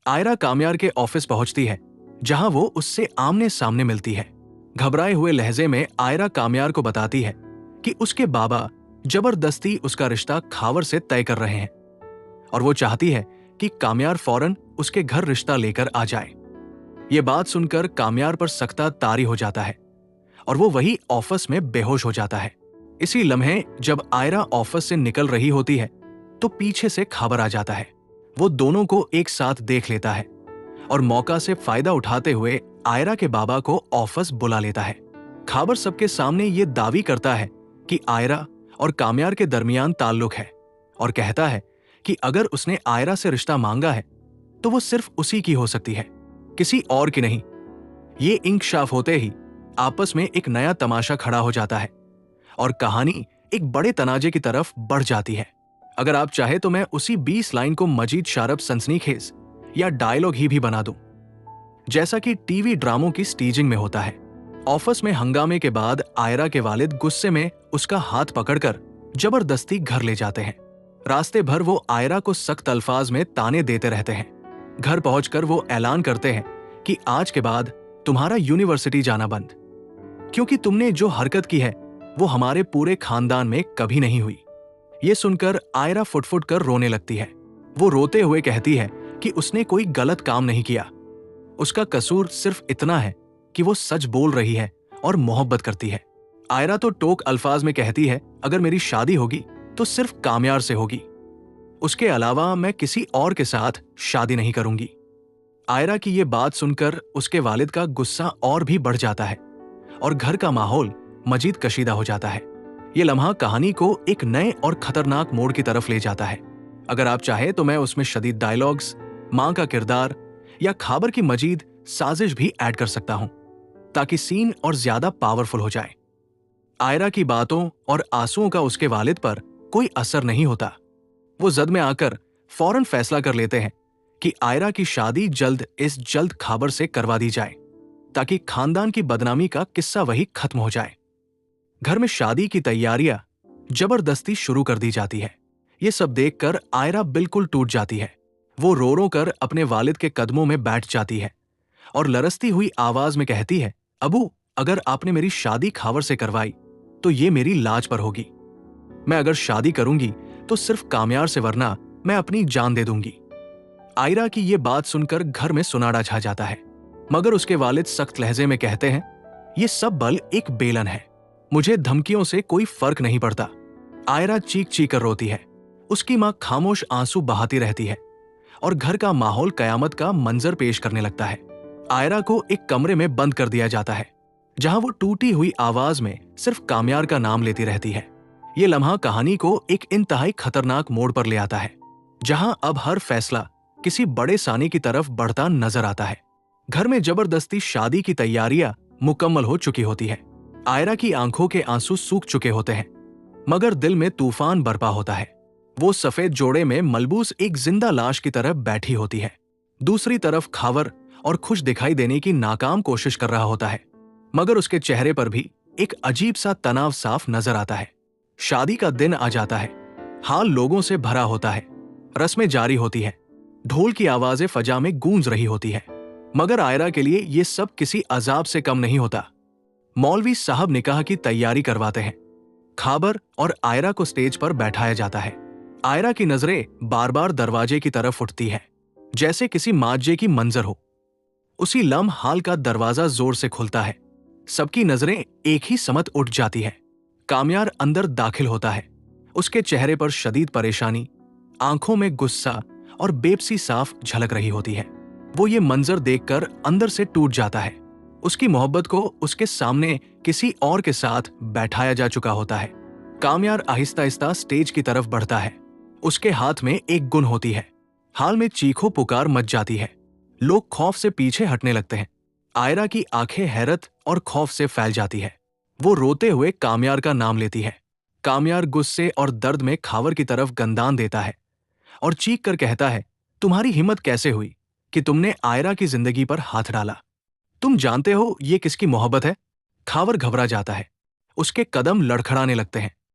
आयरा कामयार के ऑफिस पहुंचती है, जहां वो उससे आमने सामने मिलती है। घबराए हुए लहजे में आयरा कामयार को बताती है कि उसके बाबा जबरदस्ती उसका रिश्ता खावर से तय कर रहे हैं और वो चाहती है कि कामयार फौरन उसके घर रिश्ता लेकर आ जाए। ये बात सुनकर कामयार पर सख्ता तारी हो जाता है और वो वही ऑफिस में बेहोश हो जाता है। इसी लम्हे जब आयरा ऑफिस से निकल रही होती है तो पीछे से खाबर आ जाता है। वो दोनों को एक साथ देख लेता है और मौका से फायदा उठाते हुए आयरा के बाबा को ऑफिस बुला लेता है। खाबर सबके सामने ये दावी करता है कि आयरा और कामयार के दरमियान ताल्लुक है और कहता है कि अगर उसने आयरा से रिश्ता मांगा है तो वो सिर्फ उसी की हो सकती है, किसी और की नहीं। ये इंकशाफ होते ही आपस में एक नया तमाशा खड़ा हो जाता है और कहानी एक बड़े तनाजे की तरफ बढ़ जाती है। अगर आप चाहे तो मैं उसी 20 लाइन को मजीद शारप सनसनीखेज या डायलॉग ही भी बना दूं, जैसा कि टीवी ड्रामों की स्टेजिंग में होता है। ऑफिस में हंगामे के बाद आयरा के वालिद गुस्से में उसका हाथ पकड़कर जबरदस्ती घर ले जाते हैं। रास्ते भर वो आयरा को सख्त अल्फाज में ताने देते रहते हैं। घर पहुंचकर वो ऐलान करते हैं कि आज के बाद तुम्हारा यूनिवर्सिटी जाना बंद, क्योंकि तुमने जो हरकत की है वो हमारे पूरे खानदान में कभी नहीं हुई। ये सुनकर आयरा फुट-फुट कर रोने लगती है। वो रोते हुए कहती है कि उसने कोई गलत काम नहीं किया, उसका कसूर सिर्फ इतना है कि वो सच बोल रही है और मोहब्बत करती है। आयरा तो टोक अल्फाज में कहती है, अगर मेरी शादी होगी तो सिर्फ कामयार से होगी, उसके अलावा मैं किसी और के साथ शादी नहीं करूंगी। आयरा की ये बात सुनकर उसके वालिद का गुस्सा और भी बढ़ जाता है और घर का माहौल मजीद कशीदा हो जाता है। ये लम्हा कहानी को एक नए और खतरनाक मोड़ की तरफ ले जाता है। अगर आप चाहे तो मैं उसमें शदीद डायलॉग्स, मां का किरदार या खाबर की मजीद साजिश भी ऐड कर सकता हूं, ताकि सीन और ज्यादा पावरफुल हो जाए। आयरा की बातों और आंसुओं का उसके वालिद पर कोई असर नहीं होता। वो जद में आकर फौरन फैसला कर लेते हैं कि आयरा की शादी जल्द खाबर से करवा दी जाए, ताकि खानदान की बदनामी का किस्सा वही खत्म हो जाए। घर में शादी की तैयारियां जबरदस्ती शुरू कर दी जाती है। ये सब देखकर आयरा बिल्कुल टूट जाती है। वो रो रो कर अपने वालिद के कदमों में बैठ जाती है और लरसती हुई आवाज में कहती है, अबू, अगर आपने मेरी शादी खावर से करवाई तो ये मेरी लाज पर होगी। मैं अगर शादी करूंगी तो सिर्फ कामयार से, वरना मैं अपनी जान दे दूंगी। आयरा की ये बात सुनकर घर में सुनाड़ा छा जाता है, मगर उसके वालिद सख्त लहजे में कहते हैं, ये सब बल एक बेलन है, मुझे धमकियों से कोई फर्क नहीं पड़ता। आयरा चीख चीख कर रोती है। उसकी मां खामोश आंसू बहाती रहती है और घर का माहौल कयामत का मंजर पेश करने लगता है। आयरा को एक कमरे में बंद कर दिया जाता है, जहां वो टूटी हुई आवाज में सिर्फ कामयार का नाम लेती रहती है। ये लम्हा कहानी को एक इंतहाई खतरनाक मोड़ पर ले आता है, जहां अब हर फैसला किसी बड़े सानी की तरफ बढ़ता नजर आता है। घर में जबरदस्ती शादी की तैयारियां मुकम्मल हो चुकी होती है। आयरा की आंखों के आंसू सूख चुके होते हैं, मगर दिल में तूफान बरपा होता है। वो सफेद जोड़े में मलबूस एक जिंदा लाश की तरफ बैठी होती है। दूसरी तरफ खावर और खुश दिखाई देने की नाकाम कोशिश कर रहा होता है, मगर उसके चेहरे पर भी एक अजीब सा तनाव साफ नजर आता है। शादी का दिन आ जाता है। हाल लोगों से भरा होता है। रस्में जारी होती है। ढोल की आवाजें फजा में गूंज रही होती है, मगर आयरा के लिए ये सब किसी अजाब से कम नहीं होता। मौलवी साहब निकाह की तैयारी करवाते हैं। खाबर और आयरा को स्टेज पर बैठाया जाता है। आयरा की नजरें बार बार दरवाजे की तरफ उठती है, जैसे किसी माजे की मंजर हो। उसी लम्ह हाल का दरवाजा जोर से खुलता है। सबकी नजरें एक ही समत उठ जाती है। कामयार अंदर दाखिल होता है। उसके चेहरे पर शदीद परेशानी, आंखों में गुस्सा और बेबसी साफ झलक रही होती है। वो ये मंजर देखकर अंदर से टूट जाता है। उसकी मोहब्बत को उसके सामने किसी और के साथ बैठाया जा चुका होता है। कामयार आहिस्ता आहिस्ता स्टेज की तरफ बढ़ता है। उसके हाथ में एक गुन होती है। हाल में चीखों पुकार मच जाती है। लोग खौफ से पीछे हटने लगते हैं। आयरा की आंखें हैरत और खौफ से फैल जाती है। वो रोते हुए कामयार का नाम लेती है। कामयार गुस्से और दर्द में खावर की तरफ गंदान देता है और चीख कर कहता है, तुम्हारी हिम्मत कैसे हुई कि तुमने आयरा की जिंदगी पर हाथ डाला? तुम जानते हो ये किसकी मोहब्बत है? खावर घबरा जाता है। उसके कदम लड़खड़ाने लगते हैं।